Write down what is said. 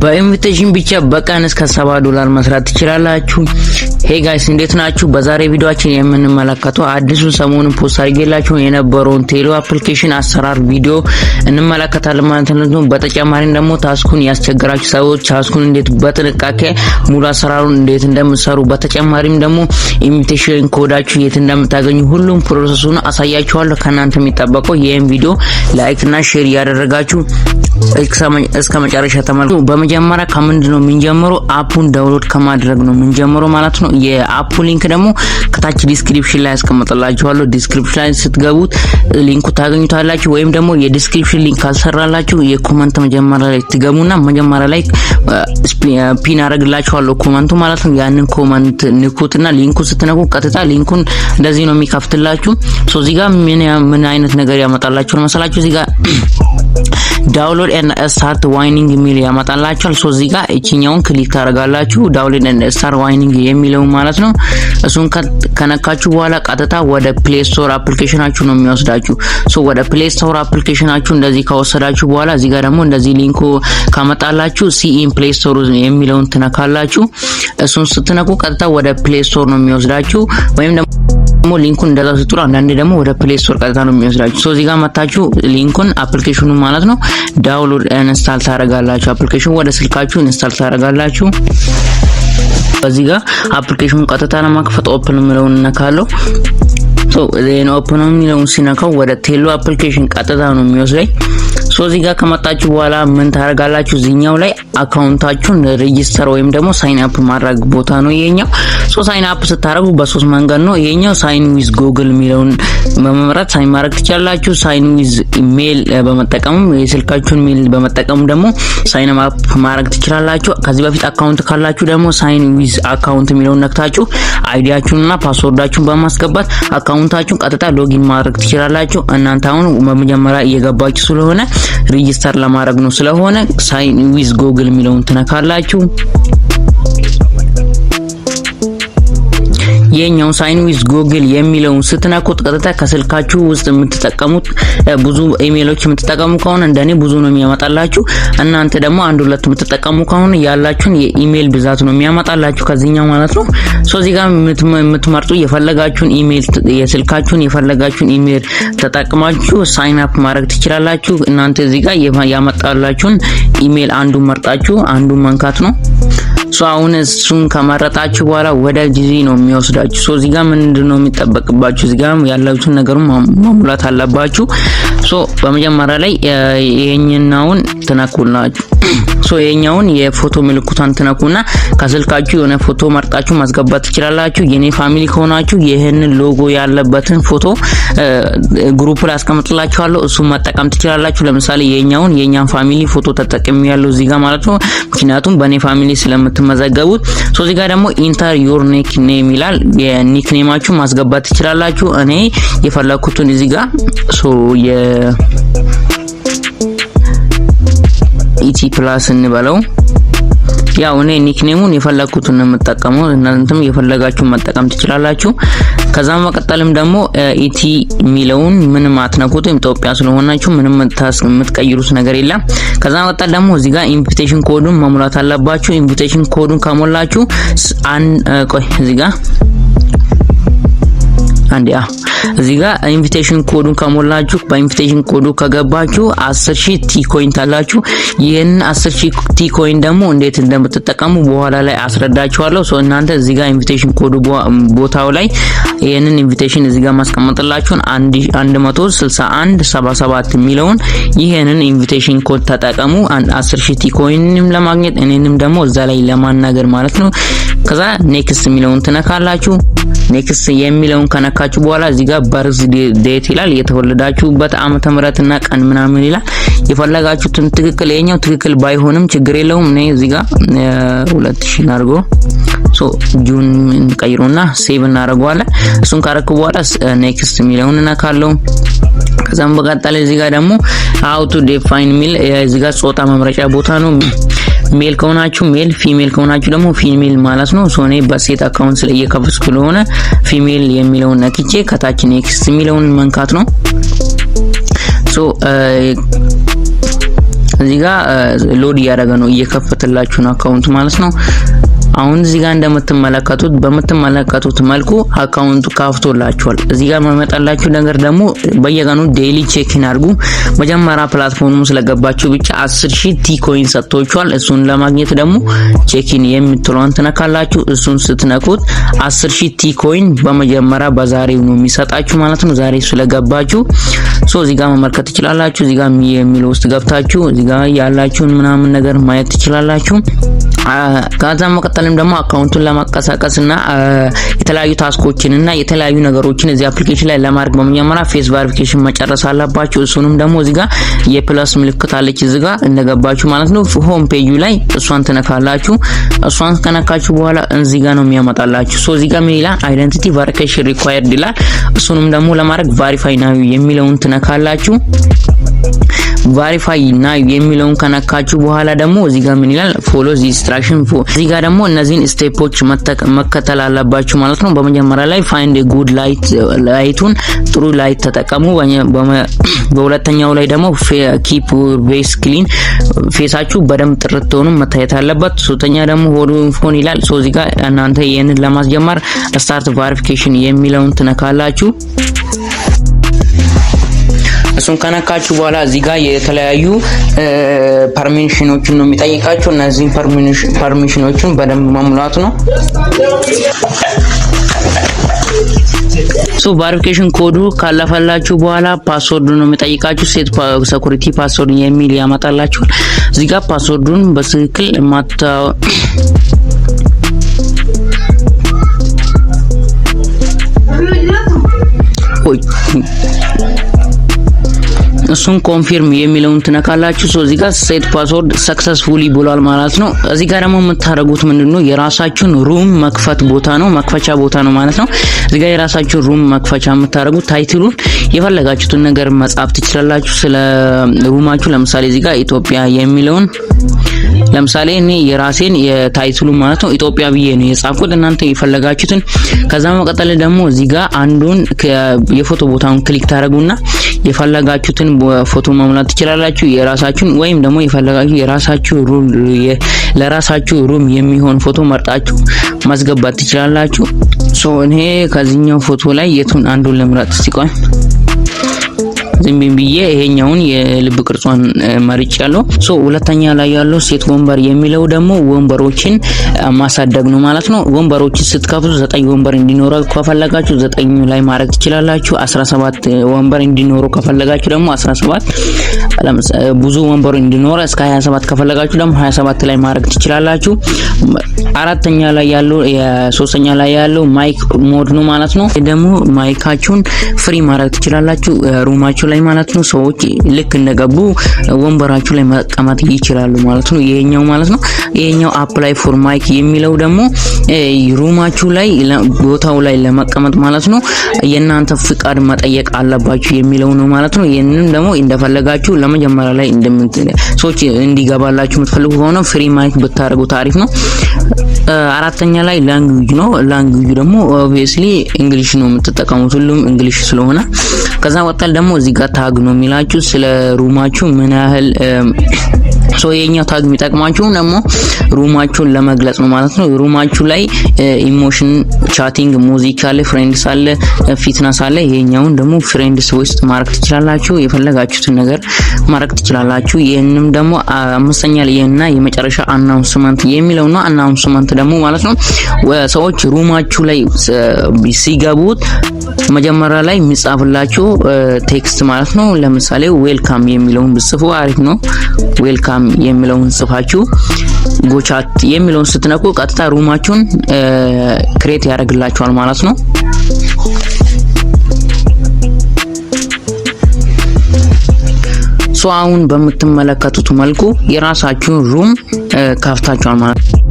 በኢንቪቴሽን ብቻ በቀን እስከ $70 መስራት ትችላላችሁ። ሄይ ጋይስ እንዴት ናችሁ? በዛሬ ቪዲዮአችን የምንመለከተው አዲሱ ሰሞኑን ፖስት አድርጌላችሁ የነበረውን ቴሎ አፕሊኬሽን አሰራር ቪዲዮ እንመለከታለን ማለት ነው። በተጨማሪም ደግሞ ታስኩን ያስቸገራችሁ ሰዎች ታስኩን እንዴት በጥንቃቄ ሙሉ አሰራሩን እንዴት እንደምትሰሩ፣ በተጨማሪም ደግሞ ኢንቪቴሽን ኮዳችሁ የት እንደምታገኙ ሁሉም ፕሮሰሱን አሳያችኋለሁ። ከናንተ የሚጠበቀው ይሄን ቪዲዮ ላይክ እና ሼር ያደረጋችሁ እስከ መጨረሻ ተመልከቱ። በመጀመሪያ ከምንድነው የምንጀምረው? አፑን ዳውንሎድ ከማድረግ ነው የምንጀምረው ማለት ነው። የአፑ ሊንክ ደግሞ ከታች ዲስክሪፕሽን ላይ አስቀምጥላችኋለሁ። ዲስክሪፕሽን ላይ ስትገቡት ሊንኩ ታገኙታላችሁ። ወይም ደግሞ የዲስክሪፕሽን ሊንክ ካልሰራላችሁ የኮመንት መጀመሪያ ላይ ትገቡና መጀመሪያ ላይ ፒን አደርግላችኋለሁ ኮመንቱ ማለት ነው። ያንን ኮመንት ንኩትና ሊንኩ ስትነኩ ቀጥታ ሊንኩን እንደዚህ ነው የሚከፍትላችሁ። ሶ እዚህ ጋር ምን አይነት ነገር ያመጣላችሁ መሰላችሁ? እዚህ ጋር ዳውንሎድ ኤንድ ስታርት ዋይኒንግ የሚል ያመጣላችኋል። ሶ እዚህ ጋር እቺኛውን ክሊክ ታደርጋላችሁ። ዳውንሎድ ኤንድ ስታርት ዋይኒንግ የሚለው ማለት ነው። እሱን ከነካችሁ በኋላ ቀጥታ ወደ ፕሌይ ስቶር አፕሊኬሽናችሁ ነው የሚወስዳችሁ። ሶ ወደ ፕሌይ ስቶር አፕሊኬሽናችሁ እንደዚህ ከወሰዳችሁ በኋላ እዚህ ጋር ደግሞ እንደዚህ ሊንኩ ካመጣላችሁ ሲኢን ፕሌይ ስቶር የሚለውን ትነካላችሁ። እሱን ስትነኩ ቀጥታ ወደ ፕሌይ ስቶር ነው የሚወስዳችሁ። ወይም ደግሞ ሊንኩን እንደዛ ስትሉ አንዳንዴ ደግሞ ወደ ፕሌይ ስቶር ቀጥታ ነው የሚወስዳችሁ። ሶ እዚህ ጋር መጣችሁ ሊንኩን አፕሊኬሽኑ ማለት ነው ዳውንሎድ ኢንስታል ታደርጋላችሁ። አፕሊኬሽኑ ወደ ስልካችሁ ኢንስታል ታደርጋላችሁ። በዚህ ጋር አፕሊኬሽኑ ቀጥታ ለማክፈት ኦፕን የሚለውን ነካለው። ሶ ዘን ኦፕን የሚለውን ሲነካው ወደ ቴሎ አፕሊኬሽን ቀጥታ ነው የሚወስደኝ። ሶ እዚህ ጋር ከመጣችሁ በኋላ ምን ታደርጋላችሁ? እዚህኛው ላይ አካውንታችሁን ሬጂስተር ወይም ደግሞ ሳይን አፕ ማድረግ ቦታ ነው ይሄኛው። ሶ ሳይን አፕ ስታደርጉ በሶስት መንገድ ነው። ይሄኛው ሳይን ዊዝ ጉግል የሚለውን በመምረጥ ሳይን ማድረግ ትችላላችሁ። ሳይን ዊዝ ኢሜል በመጠቀም የስልካችሁን ኢሜል በመጠቀም ደግሞ ሳይን አፕ ማድረግ ትችላላችሁ። ከዚህ በፊት አካውንት ካላችሁ ደግሞ ሳይን ዊዝ አካውንት የሚለውን ነክታችሁ አይዲያችሁንና ፓስወርዳችሁን በማስገባት አካውንታችሁን ቀጥታ ሎጊን ማድረግ ትችላላችሁ። እናንተ አሁን በመጀመሪያ እየገባችሁ ስለሆነ ሬጂስተር ለማድረግ ነው ስለሆነ ሳይን ዊዝ ጉግል የሚለውን ትነካላችሁ። የኛው ሳይን ዊዝ ጉግል የሚለውን ስትነኩት ቀጥታ ከስልካችሁ ውስጥ የምትጠቀሙት ብዙ ኢሜሎች የምትጠቀሙ ከሆነ እንደኔ ብዙ ነው የሚያመጣላችሁ። እናንተ ደግሞ አንድ ሁለት የምትጠቀሙ ከሆነ ያላችሁን የኢሜል ብዛት ነው የሚያመጣላችሁ ከዚህኛው ማለት ነው። ሶ እዚህ ጋር የምትመርጡ የፈለጋችሁን ኢሜል የስልካችሁን የፈለጋችሁን ኢሜል ተጠቅማችሁ ሳይን አፕ ማድረግ ትችላላችሁ። እናንተ እዚህ ጋር ያመጣላችሁን ኢሜል አንዱን መርጣችሁ አንዱን መንካት ነው። ሶ አሁን እሱን ከመረጣችሁ በኋላ ወደ ጊዜ ነው የሚወስዳችሁ። ሶ እዚህ ጋር ምንድነው የሚጠበቅባችሁ? እዚህ ጋር ያላችሁን ነገር ማሙላት አለባችሁ። ሶ በመጀመሪያ ላይ ይሄኛውን ትነኩላችሁ። ሶ ይሄኛውን የፎቶ ምልክቷን ትነኩና ከስልካችሁ የሆነ ፎቶ መርጣችሁ ማስገባት ትችላላችሁ። የኔ ፋሚሊ ከሆናችሁ ይሄንን ሎጎ ያለበትን ፎቶ ግሩፕ ላይ አስቀምጥላችኋለሁ። እሱን መጠቀም ትችላላችሁ። ለምሳሌ የኛን ፋሚሊ ፎቶ ተጠቅሜያለሁ እዚህ ጋር ማለት ነው። ምክንያቱም በኔ ፋሚሊ ስለምትመዘገቡት። ሶ እዚህ ጋር ደግሞ ኢንተር ዮር ኒክ ኔም ይላል። የኒክ ኔማችሁ ማስገባት ትችላላችሁ። እኔ የፈለኩትን እዚህ ጋር ሶ ኢቲ ፕላስ እንበለው። ያው እኔ ኒክኔሙን የፈለኩትን ነው የምጠቀመው። እናንተም የፈለጋችሁ መጠቀም ትችላላችሁ። ከዛ መቀጠልም ደግሞ ኢቲ ሚለውን ምንም አትነኩትም። ኢትዮጵያ ስለሆናችሁ ምንም የምትቀይሩት ነገር የለም። ከዛ መቀጠል ደግሞ እዚህ ጋር ኢንቪቴሽን ኮዱን መሙላት አለባችሁ። ኢንቪቴሽን ኮዱን ከሞላችሁ እዚህ ጋር እዚህ ጋር ኢንቪቴሽን ኮዱን ከሞላችሁ በኢንቪቴሽን ኮዱ ከገባችሁ 10,000 ቲ ኮይን ታላችሁ። ይሄን 10,000 ቲ ኮይን ደግሞ እንዴት እንደምትጠቀሙ በኋላ ላይ አስረዳችኋለሁ። ሶ እናንተ እዚህ ጋር ኢንቪቴሽን ኮዱ ቦታው ላይ ይሄንን ኢንቪቴሽን እዚህ ጋር ማስቀመጥላችሁን 16177 የሚለውን ይሄንን ኢንቪቴሽን ኮድ ተጠቀሙ 10,000 ቲ ኮይንም ለማግኘት እኔንም ደግሞ እዛ ላይ ለማናገር ማለት ነው። ከዛ ኔክስት የሚለውን ትነካላችሁ። ኔክስት የሚለውን ከነካችሁ በኋላ እዚህ ጋር በርዝ ዴት ይላል። የተወለዳችሁበት ዓመተ ምህረትና ቀን ምናምን ይላል። የፈለጋችሁትን ትክክል የኛው ትክክል ባይሆንም ችግር የለውም። እኔ እዚህ ጋር 2000 አድርጎ ሶ ጁን እንቀይሩና ሴቭ እናደርገዋለን። እሱን ካረኩ በኋላ ኔክስት የሚለውን ነካለው። ከዛም በቀጣለ እዚህ ጋር ደግሞ how to define ሚል እዚህ ጋር ጾታ መምረጫ ቦታ ነው። ሜል ከሆናችሁ ሜል፣ ፊሜል ከሆናችሁ ደግሞ ፊሜል ማለት ነው። ሶ እኔ በሴት አካውንት ላይ እየከፈትኩ ስለሆነ ፊሜል የሚለውን ነክቼ ከታች ኔክስት የሚለውን መንካት ነው። ሶ እዚህ ጋር ሎድ እያደረገ ነው እየከፈተላችሁ ነው አካውንቱ ማለት ነው። አሁን እዚህ ጋር በምትመለከቱት መልኩ አካውንቱ ካፍቶላችኋል። እዚህ ጋር መመጣላችሁ ነገር ደግሞ በየቀኑ ዴይሊ ቼክ-ኢን አድርጉ። መጀመሪያ ፕላትፎርሙ ስለገባችሁ ብቻ 10000 ቲ ኮይን ሰጥቷችኋል። እሱን ለማግኘት ደግሞ ቼክ-ኢን የምትለውን ትነካላችሁ። እሱን ስትነኩት 10000 ቲ ኮይን በመጀመሪያ በዛሬው ነው የሚሰጣችሁ ማለት ነው። ዛሬ ስለገባችሁ እዚህ ጋር መመልከት ትችላላችሁ። እዚህ ጋር የሚለው ውስጥ ገብታችሁ እዚህ ጋር ያላችሁን ምናምን ነገር ማየት ትችላላችሁ። ከዛ መቀጠልም ደግሞ አካውንቱን ለማንቀሳቀስና የተለያዩ ታስኮችንና የተለያዩ ነገሮችን እዚህ አፕሊኬሽን ላይ ለማድረግ በመጀመሪያ ፌስ ቬሪፊኬሽን መጨረስ አለባችሁ። እሱንም ደግሞ እዚህ ጋር የፕለስ ምልክት አለች እዚህ ጋር እንደገባችሁ ማለት ነው። ሆም ፔጁ ላይ እሷን ትነካላችሁ። እሷን ከነካችሁ በኋላ እዚህ ጋር ነው የሚያመጣላችሁ። እዚህ ጋር ምን ይላል? አይደንቲቲ ቬሪፊኬሽን ሪኳየርድ ይላል። እሱንም ደግሞ ለማድረግ ቬሪፋይ ናው የሚለውን ትነካላችሁ። ቬሪፋይ ናው የሚለውን ከነካችሁ በኋላ ደግሞ እዚህ ጋር ምን ይላል? ፎሎ ዚ ኢንስትራክሽን እዚህ ጋር ደግሞ እነዚህን ስቴፖች መከተል አለባችሁ ማለት ነው። በመጀመሪያ ላይ ፋይንድ ጉድ ላይቱን ጥሩ ላይት ተጠቀሙ። በሁለተኛው ላይ ደግሞ ኪፕ ፌስ ክሊን ፌሳችሁ በደንብ ጥርት ሆኖ መታየት አለበት። ሶስተኛ ደግሞ ፎን ይላል። እዚህ ጋር እናንተ ይሄንን ለማስጀመር ስታርት ቬሪፊኬሽን የሚለውን ትነካላችሁ። እሱን ከነካችሁ በኋላ እዚህ ጋር የተለያዩ ፐርሚሽኖችን ነው የሚጠይቃችሁ። እነዚህ ፐርሚሽኖችን በደንብ መሙላት ነው። ቬሪፊኬሽን ኮዱ ካለፈላችሁ በኋላ ፓስወርድ ነው የሚጠይቃችሁ። ሴት ሴኩሪቲ ፓስወርድ የሚል ያመጣላችኋል። እዚህ ጋር ፓስወርዱን በትክክል እሱን ኮንፊርም የሚለውን ትነካላችሁ። እዚህ ጋር ሴት ፓስወርድ ሰክሰስፉሊ ብሏል ማለት ነው። እዚህ ጋር ደግሞ የምታደርጉት ምንድነው የራሳችሁን ሩም መክፈቻ ቦታ ነው ማለት ነው። እዚህ ጋር የራሳችሁን ሩም መክፈቻ የምታደርጉት ታይትሉን የፈለጋችሁትን ነገር መጻፍ ትችላላችሁ ስለ ሩማችሁ። ለምሳሌ እዚህ ጋር ኢትዮጵያ የሚለውን ለምሳሌ እኔ የራሴን የታይትሉ ማለት ነው ኢትዮጵያ ብዬ ነው የጻፍኩት። እናንተ የፈለጋችሁትን ከዛ መቀጠል ደግሞ እዚህ ጋር አንዱን የፎቶ ቦታውን ክሊክ ታደርጉና የፈለጋችሁትን ፎቶ መሙላት ትችላላችሁ የራሳችሁን፣ ወይም ደግሞ የፈለጋችሁ የራሳችሁ ሩም ለራሳችሁ ሩም የሚሆን ፎቶ መርጣችሁ ማስገባት ትችላላችሁ። እኔ ከዚህኛው ፎቶ ላይ የቱን አንዱን ልምረጥ ሲቆይ ዝም ብዬ ይሄኛውን የልብ ቅርጿን መርጫለሁ። ሁለተኛ ላይ ያለው ሴት ወንበር የሚለው ደግሞ ወንበሮችን ማሳደግ ነው ማለት ነው። ወንበሮችን ስትከፍቱ 9 ወንበር እንዲኖረው ከፈለጋችሁ 9 ላይ ማድረግ ትችላላችሁ። 17 ወንበር እንዲኖረው ከፈለጋችሁ ደግሞ 17፣ ብዙ ወንበር እንዲኖረው እስከ 27 ከፈለጋችሁ ደግሞ 27 ላይ ማድረግ ትችላላችሁ። አራተኛ ላይ ያለው ሶስተኛ ላይ ያለው ማይክ ሞድ ነው ማለት ነው። ደግሞ ማይካችሁን ፍሪ ማድረግ ትችላላችሁ ሩማችሁ ላይ ማለት ነው። ሰዎች ልክ እንደገቡ ወንበራችሁ ላይ መቀመጥ ይችላሉ ማለት ነው። ይሄኛው ማለት ነው። ይሄኛው አፕላይ ፎር ማይክ የሚለው ደግሞ ሩማችሁ ላይ ቦታው ላይ ለመቀመጥ ማለት ነው የእናንተ ፍቃድ መጠየቅ አለባችሁ የሚለው ነው ማለት ነው። ይሄንን ደግሞ እንደፈለጋችሁ ለመጀመሪያ ላይ ሰዎች እንዲገባላችሁ የምትፈልጉ ከሆነ ፍሪ ማይክ ብታደርጉ ታሪፍ ነው። አራተኛ ላይ ላንጉዌጅ ነው። ላንጉዌጅ ደግሞ ኦብቪየስሊ እንግሊሽ ነው የምትጠቀሙት፣ ሁሉም እንግሊሽ ስለሆነ። ከዛ ወጣል ደግሞ እዚህ ጋር ታግ ነው የሚላችሁ ስለ ሩማችሁ ምን ያህል የኛው ታግ የሚጠቅማችሁ ደግሞ ሩማችሁን ለመግለጽ ነው ማለት ነው። ሩማችሁ ላይ ኢሞሽን፣ ቻቲንግ፣ ሙዚክ አለ፣ ፍሬንድስ አለ፣ ፊትነስ አለ። ይሄኛውን ደግሞ ፍሬንድስ ውስጥ ማድረግ ትችላላችሁ። የፈለጋችሁትን ነገር ማድረግ ትችላላችሁ። ይሄንም ደግሞ አምስተኛ ላይ እና የመጨረሻ አናውንስመንት የሚለው ነው። አናውንስመንት ደግሞ ማለት ነው ሰዎች ሩማችሁ ላይ ሲገቡት መጀመሪያ ላይ የሚጻፍላችሁ ቴክስት ማለት ነው። ለምሳሌ ዌልካም የሚለውን ብጽፉ አሪፍ ነው። ዌልካም የሚለውን ጽፋችሁ ጎቻት የሚለውን ስትነኩ ቀጥታ ሩማችሁን ክሬት ያደርግላችኋል ማለት ነው። አሁን በምትመለከቱት መልኩ የራሳችሁን ሩም ከፍታችኋል ማለት ነው።